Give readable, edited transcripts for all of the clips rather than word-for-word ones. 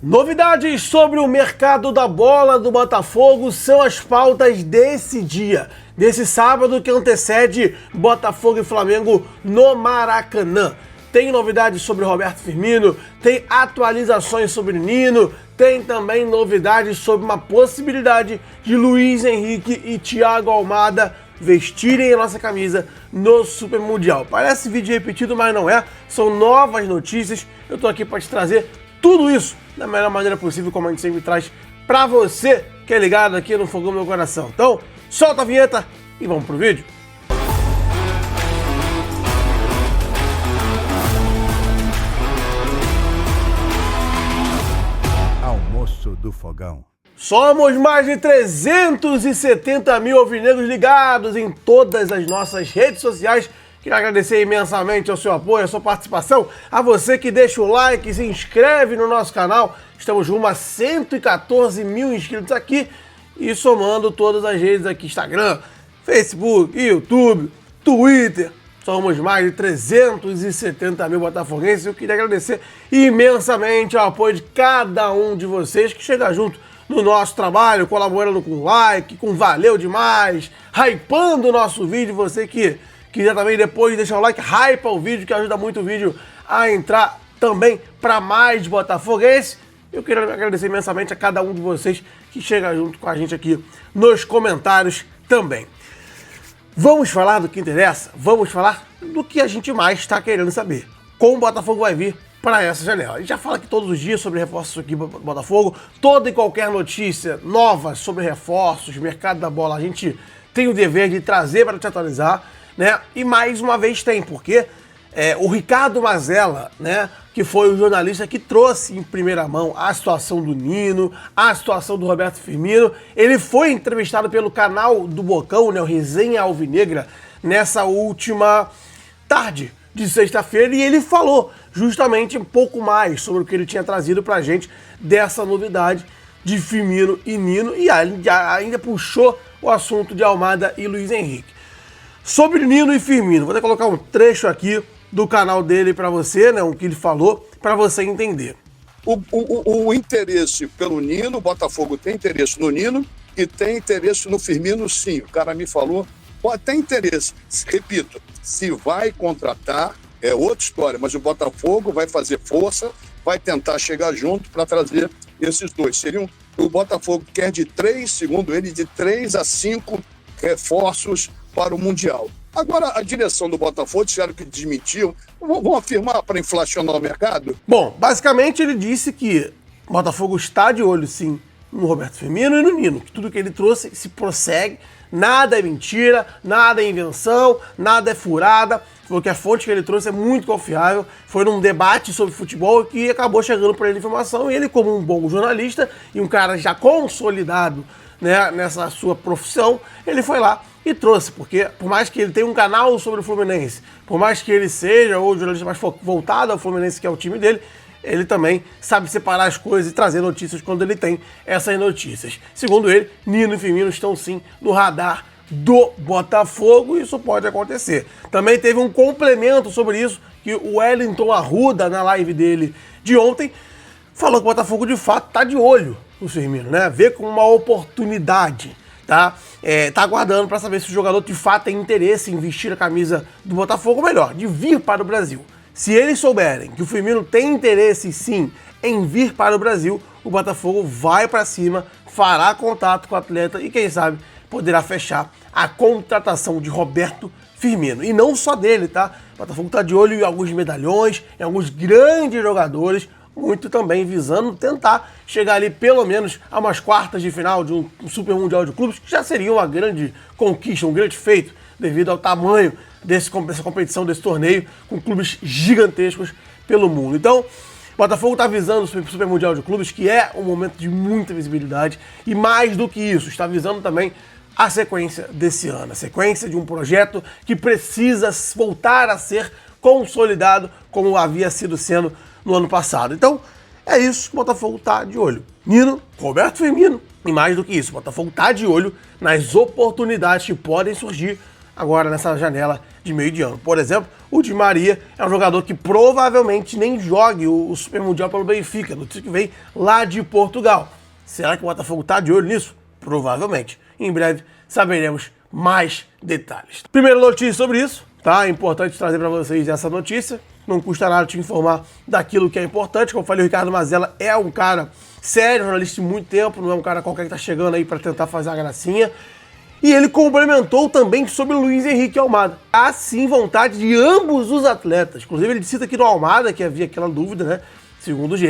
Novidades sobre o mercado da bola do Botafogo são as pautas desse dia, desse sábado que antecede Botafogo e Flamengo no Maracanã. Tem novidades sobre Roberto Firmino, tem atualizações sobre Nino, tem também novidades sobre uma possibilidade de Luiz Henrique e Thiago Almada vestirem a nossa camisa no Super Mundial. Parece vídeo repetido, mas não é. São novas notícias. Eu tô aqui para te trazer tudo isso da melhor maneira possível, como a gente sempre traz para você que é ligado aqui no Fogão do Meu Coração. Então, solta a vinheta e vamos pro vídeo. Almoço do Fogão. Somos mais de 370 mil alvinegros ligados em todas as nossas redes sociais. Quero agradecer imensamente ao seu apoio, a sua participação, a você que deixa o like, se inscreve no nosso canal. Estamos rumo a 114 mil inscritos aqui e somando todas as redes aqui, Instagram, Facebook, YouTube, Twitter. Somos mais de 370 mil botafoguenses. Eu queria agradecer imensamente ao apoio de cada um de vocês que chega junto no nosso trabalho, colaborando com like, com valeu demais, hypando o nosso vídeo. Você que quiser também depois deixar o like, hypa o vídeo, que ajuda muito o vídeo a entrar também para mais botafoguenses. Eu quero agradecer imensamente a cada um de vocês que chega junto com a gente aqui nos comentários também. Vamos falar do que interessa? Vamos falar do que a gente mais está querendo saber. Como o Botafogo vai vir para essa janela. A gente já fala aqui todos os dias sobre reforços aqui do Botafogo. Toda e qualquer notícia nova sobre reforços, mercado da bola, a gente tem o dever de trazer para te atualizar, né? E mais uma vez tem, porque o Ricardo Mazella, né, que foi o jornalista que trouxe em primeira mão a situação do Nino, a situação do Roberto Firmino, ele foi entrevistado pelo canal do Bocão, né, o Resenha Alvinegra, nessa última tarde de sexta-feira, e ele falou justamente um pouco mais sobre o que ele tinha trazido pra gente dessa novidade de Firmino e Nino, e ainda puxou o assunto de Almada e Luiz Henrique. Sobre Nino e Firmino, vou até colocar um trecho aqui do canal dele para você, né, o que ele falou, para você entender. O interesse pelo Nino, o Botafogo tem interesse no Nino e tem interesse no Firmino, sim. O cara me falou, pode ter interesse. Repito, se vai contratar, é outra história, mas o Botafogo vai fazer força, vai tentar chegar junto para trazer esses dois. O Botafogo quer segundo ele, de 3 a 5 reforços para o Mundial. Agora, a direção do Botafogo disseram que desmentiu. Vão afirmar para inflacionar o mercado? Bom, basicamente ele disse que o Botafogo está de olho, sim, no Roberto Firmino e no Nino, que tudo que ele trouxe se prossegue, nada é mentira, nada é invenção, nada é furada. Falou que a fonte que ele trouxe é muito confiável, foi num debate sobre futebol que acabou chegando para ele informação, e ele, como um bom jornalista e um cara já consolidado, né, nessa sua profissão, ele foi lá e trouxe, porque por mais que ele tenha um canal sobre o Fluminense, por mais que ele seja o jornalista mais voltado ao Fluminense, que é o time dele, ele também sabe separar as coisas e trazer notícias quando ele tem essas notícias. Segundo ele, Nino e Firmino estão sim no radar do Botafogo, e isso pode acontecer. Também teve um complemento sobre isso, que o Wellington Arruda, na live dele de ontem, falou que o Botafogo de fato está de olho no Firmino, né? Vê como uma oportunidade, tá? Tá aguardando para saber se o jogador de fato tem interesse em vestir a camisa do Botafogo, ou melhor, de vir para o Brasil. Se eles souberem que o Firmino tem interesse sim em vir para o Brasil, o Botafogo vai para cima, fará contato com o atleta e quem sabe poderá fechar a contratação de Roberto Firmino. E não só dele, tá? O Botafogo tá de olho em alguns medalhões, em alguns grandes jogadores, muito também visando tentar chegar ali pelo menos a umas quartas de final de um Super Mundial de Clubes, que já seria uma grande conquista, um grande feito, devido ao tamanho dessa competição, desse torneio, com clubes gigantescos pelo mundo. Então, o Botafogo está visando o Super Mundial de Clubes, que é um momento de muita visibilidade, e mais do que isso, está visando também a sequência desse ano, a sequência de um projeto que precisa voltar a ser consolidado como havia sido sendo no ano passado. Então, é isso que o Botafogo está de olho. Nino, Roberto Firmino, e mais do que isso, o Botafogo está de olho nas oportunidades que podem surgir agora nessa janela de meio de ano. Por exemplo, o Di Maria é um jogador que provavelmente nem jogue o Super Mundial pelo Benfica, notícia que vem lá de Portugal. Será que o Botafogo está de olho nisso? Provavelmente. Em breve saberemos mais detalhes. Primeira notícia sobre isso, tá? É importante trazer para vocês essa notícia. Não custa nada te informar daquilo que é importante. Como eu falei, o Ricardo Mazella é um cara sério, jornalista de muito tempo, não é um cara qualquer que tá chegando aí para tentar fazer a gracinha. E ele complementou também sobre o Luiz Henrique Almada. Há sim vontade de ambos os atletas. Inclusive ele cita aqui no Almada, que havia aquela dúvida, né? Segundo o GE,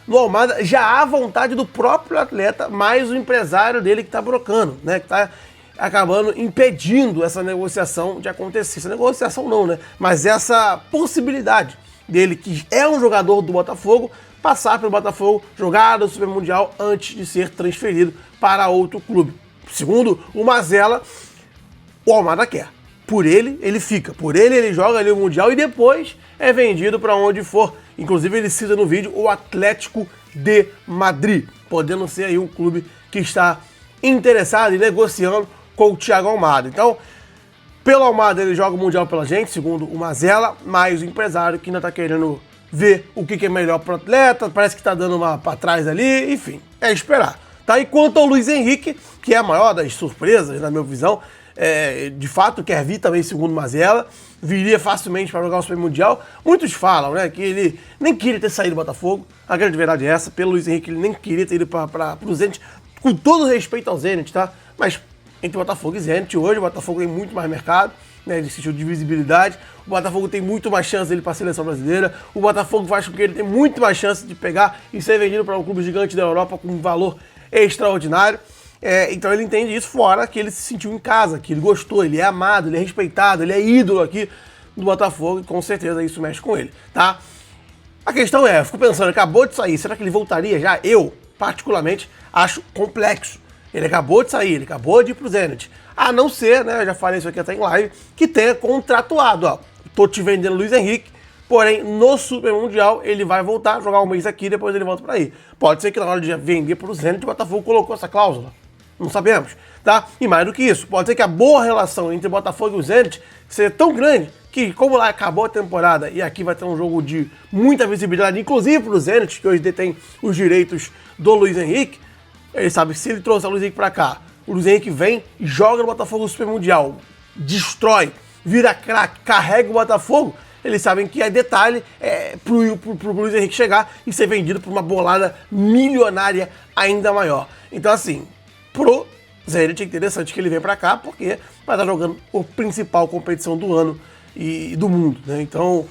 no Almada já há vontade do próprio atleta, mais o empresário dele que tá brocando, né? Que tá acabando impedindo essa negociação de acontecer. Essa negociação não, né? Mas essa possibilidade dele, que é um jogador do Botafogo, passar pelo Botafogo, jogar no Super Mundial antes de ser transferido para outro clube. Segundo o Mazella, o Almada quer. Por ele, ele fica. Por ele joga ali o Mundial e depois é vendido para onde for. Inclusive, ele cita no vídeo o Atlético de Madrid, podendo ser aí um clube que está interessado e negociando com o Thiago Almada. Então, pelo Almada, ele joga o Mundial pela gente, segundo o Mazella, mas o empresário que ainda está querendo ver o que é melhor para o atleta, parece que está dando uma para trás ali, enfim, é esperar. Tá? E quanto ao Luiz Henrique, que é a maior das surpresas, na minha visão, de fato quer vir também, segundo o Mazella, viria facilmente para jogar o Super Mundial. Muitos falam, né, que ele nem queria ter saído do Botafogo, a grande verdade é essa, pelo Luiz Henrique ele nem queria ter ido para o Zenit, com todo respeito ao Zenit, tá? Mas entre Botafogo e Zenit, hoje o Botafogo tem muito mais mercado, né, de sentido de visibilidade, o Botafogo tem muito mais chance dele para a seleção brasileira, o Botafogo faz com que ele tenha muito mais chance de pegar e ser vendido para um clube gigante da Europa com um valor extraordinário. Então ele entende isso, fora que ele se sentiu em casa, que ele gostou, ele é amado, ele é respeitado, ele é ídolo aqui do Botafogo e com certeza isso mexe com ele, tá? A questão é, eu fico pensando, acabou de sair, será que ele voltaria já? Eu, particularmente, acho complexo. Ele acabou de sair, ele acabou de ir pro Zenit. A não ser, né, eu já falei isso aqui até em live, que tenha contratuado, ó, tô te vendendo Luiz Henrique, porém no Super Mundial ele vai voltar, jogar um mês aqui e depois ele volta pra aí. Pode ser que na hora de vender pro Zenit o Botafogo colocou essa cláusula. Não sabemos, tá? E mais do que isso, pode ser que a boa relação entre Botafogo e o Zenit seja tão grande que, como lá acabou a temporada e aqui vai ter um jogo de muita visibilidade, inclusive pro Zenit, que hoje detém os direitos do Luiz Henrique, ele sabe que se ele trouxe o Luiz Henrique pra cá, o Luiz Henrique vem, joga no Botafogo no Super Mundial, destrói, vira craque, carrega o Botafogo, eles sabem que é detalhe pro Luiz Henrique chegar e ser vendido por uma bolada milionária ainda maior. Então assim, pro Zenit é interessante que ele venha pra cá, porque vai estar jogando a principal competição do ano e do mundo, né? Então,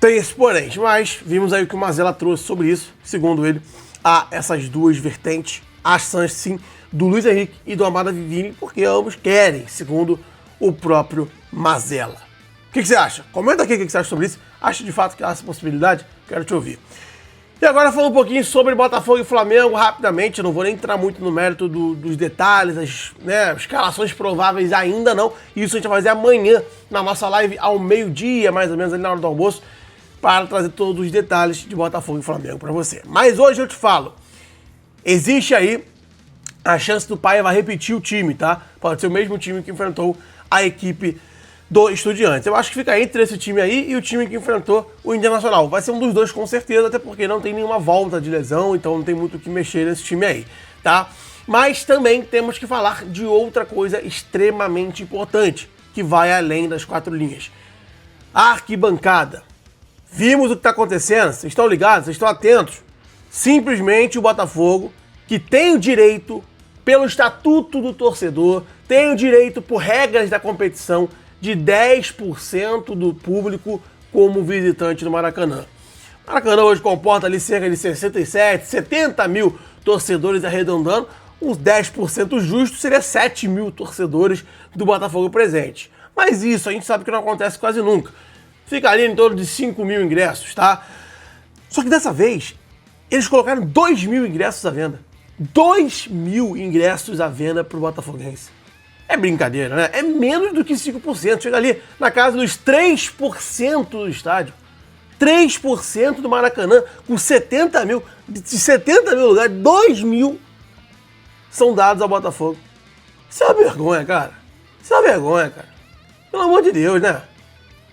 tem esse porém. Mas vimos aí o que o Mazella trouxe sobre isso. Segundo ele, há essas duas vertentes, há chance sim do Luiz Henrique e do Almada virem, porque ambos querem, segundo o próprio Mazella. O que você acha? Comenta aqui o que você acha sobre isso. Acha de fato que há essa possibilidade? Quero te ouvir. E agora falando um pouquinho sobre Botafogo e Flamengo, rapidamente, não vou nem entrar muito no mérito dos detalhes, as escalações prováveis ainda não. Isso a gente vai fazer amanhã, na nossa live, ao meio-dia, mais ou menos, ali na hora do almoço, para trazer todos os detalhes de Botafogo e Flamengo para você. Mas hoje eu te falo, existe aí a chance do Paiva repetir o time, tá? Pode ser o mesmo time que enfrentou a equipe do Estudiantes. Eu acho que fica entre esse time aí e o time que enfrentou o Internacional. Vai ser um dos dois com certeza, até porque não tem nenhuma volta de lesão, então não tem muito o que mexer nesse time aí, tá? Mas também temos que falar de outra coisa extremamente importante, que vai além das quatro linhas. A arquibancada. Vimos o que está acontecendo? Vocês estão ligados? Vocês estão atentos? Simplesmente o Botafogo, que tem o direito, pelo estatuto do torcedor, tem o direito, por regras da competição, de 10% do público como visitante no Maracanã. O Maracanã hoje comporta ali cerca de 67, 70 mil torcedores arredondando. Os 10% justo seria 7 mil torcedores do Botafogo presente. Mas isso a gente sabe que não acontece quase nunca. Fica ali em torno de 5 mil ingressos, tá? Só que dessa vez, eles colocaram 2 mil ingressos à venda. 2 mil ingressos à venda pro Botafoguense. É brincadeira, né? É menos do que 5%. Chega ali na casa dos 3% do estádio. 3% do Maracanã, com 70 mil. De 70 mil lugares, 2 mil são dados ao Botafogo. Isso é uma vergonha, cara. Isso é uma vergonha, cara. Pelo amor de Deus, né?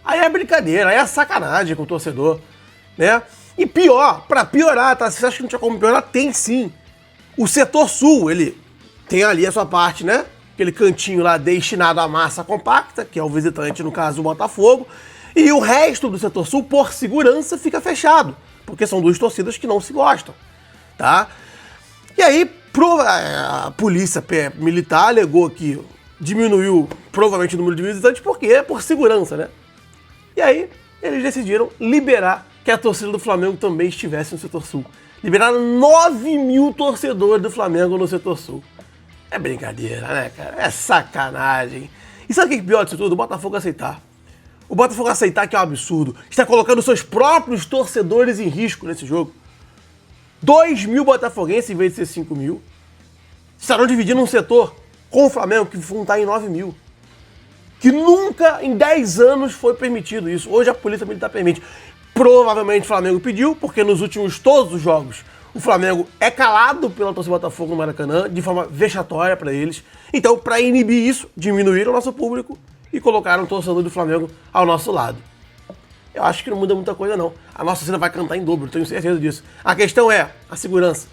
Aí é brincadeira, aí é sacanagem com o torcedor, né? E pior, pra piorar, tá? Você acha que não tinha como piorar? Tem sim. O setor sul, ele tem ali a sua parte, né? Aquele cantinho lá destinado à massa compacta, que é o visitante, no caso, o Botafogo. E o resto do setor sul, por segurança, fica fechado. Porque são duas torcidas que não se gostam, tá? E aí, a polícia militar alegou que diminuiu provavelmente o número de visitantes porque é por segurança, né? E aí, eles decidiram liberar que a torcida do Flamengo também estivesse no setor sul. Liberaram 9.000 torcedores do Flamengo no setor sul. É brincadeira, né, cara? É sacanagem. E sabe o que é pior disso tudo? O Botafogo aceitar. O Botafogo aceitar que é um absurdo. Está colocando seus próprios torcedores em risco nesse jogo. 2.000 botafoguenses em vez de ser 5.000. Estarão dividindo um setor com o Flamengo que vão estar em 9.000. Que nunca em 10 anos foi permitido isso. Hoje a polícia militar permite. Provavelmente o Flamengo pediu, porque nos últimos todos os jogos o Flamengo é calado pela torcida do Botafogo no Maracanã, de forma vexatória para eles. Então, para inibir isso, diminuíram o nosso público e colocaram o torcedor do Flamengo ao nosso lado. Eu acho que não muda muita coisa não. A nossa torcida vai cantar em dobro, tenho certeza disso. A questão é a segurança.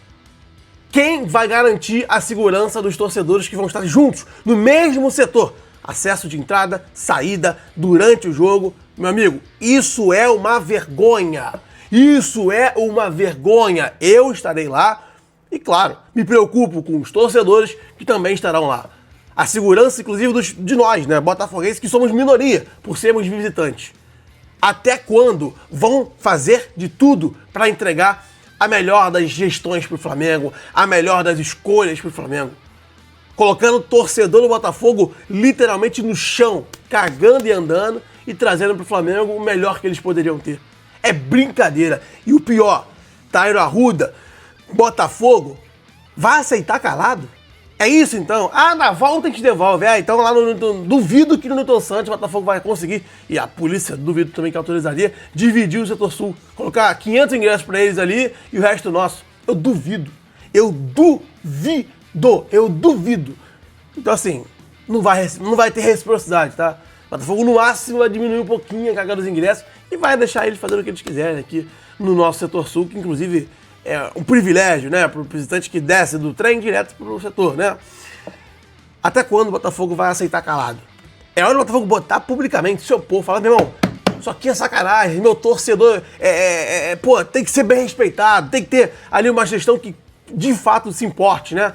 Quem vai garantir a segurança dos torcedores que vão estar juntos, no mesmo setor? Acesso de entrada, saída, durante o jogo. Meu amigo, isso é uma vergonha. Isso é uma vergonha. Eu estarei lá e, claro, me preocupo com os torcedores que também estarão lá. A segurança, inclusive, de nós, né, botafoguenses, que somos minoria, por sermos visitantes. Até quando vão fazer de tudo para entregar a melhor das gestões para o Flamengo, a melhor das escolhas para o Flamengo? Colocando o torcedor do Botafogo literalmente no chão, cagando e andando e trazendo para o Flamengo o melhor que eles poderiam ter. É brincadeira. E o pior, Tairo Arruda, Botafogo, vai aceitar calado? É isso então? Ah, na volta a gente devolve. Então lá duvido que no Newton Santos o Botafogo vai conseguir, e a polícia duvido também que autorizaria, dividir o setor sul. Colocar 500 ingressos para eles ali e o resto nosso. Eu duvido. Eu duvido. Então assim, não vai ter reciprocidade, tá? O Botafogo no máximo vai diminuir um pouquinho a carga dos ingressos e vai deixar eles fazendo o que eles quiserem aqui no nosso setor sul, que inclusive é um privilégio, né, para o visitante que desce do trem direto para o setor, né? Até quando o Botafogo vai aceitar calado? É hora do Botafogo botar publicamente, se opor, falar, meu irmão, isso aqui é sacanagem, meu torcedor tem que ser bem respeitado, tem que ter ali uma gestão que de fato se importe, né?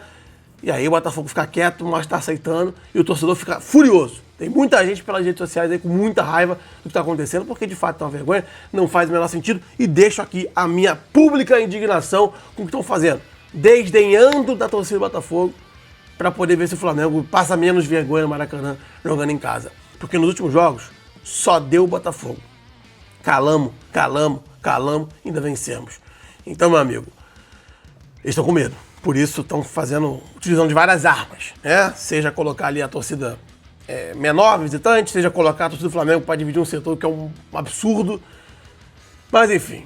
E aí o Botafogo fica quieto, mas está aceitando, e o torcedor fica furioso. Tem muita gente pelas redes sociais aí com muita raiva do que está acontecendo, porque de fato é uma vergonha, não faz o menor sentido, e deixo aqui a minha pública indignação com o que estão fazendo, desdenhando da torcida do Botafogo, para poder ver se o Flamengo passa menos vergonha no Maracanã jogando em casa. Porque nos últimos jogos, só deu o Botafogo. Calamos, ainda vencemos. Então, meu amigo, eles estão com medo. Por isso estão utilizando de várias armas, né? Seja colocar ali a torcida menor, visitante, seja colocar a torcida do Flamengo para dividir um setor que é um absurdo. Mas enfim,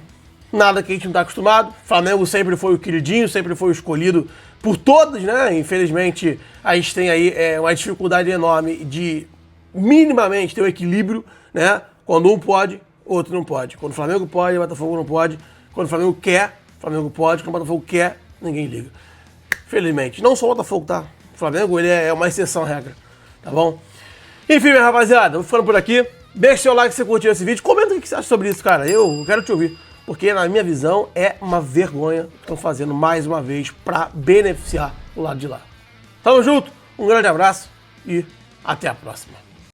nada que a gente não está acostumado. O Flamengo sempre foi o queridinho, sempre foi o escolhido por todos, né? Infelizmente, a gente tem aí uma dificuldade enorme de minimamente ter um equilíbrio, né? Quando um pode, o outro não pode. Quando o Flamengo pode, o Botafogo não pode. Quando o Flamengo quer, o Flamengo pode. Quando o Botafogo quer, ninguém liga. Felizmente. Não só o Botafogo, tá? O Flamengo, ele é uma exceção à regra. Tá bom? Enfim, minha rapaziada, vou ficando por aqui. Deixa seu like se você curtiu esse vídeo. Comenta o que você acha sobre isso, cara. Eu quero te ouvir. Porque, na minha visão, é uma vergonha que estão fazendo mais uma vez pra beneficiar o lado de lá. Tamo junto, um grande abraço e até a próxima.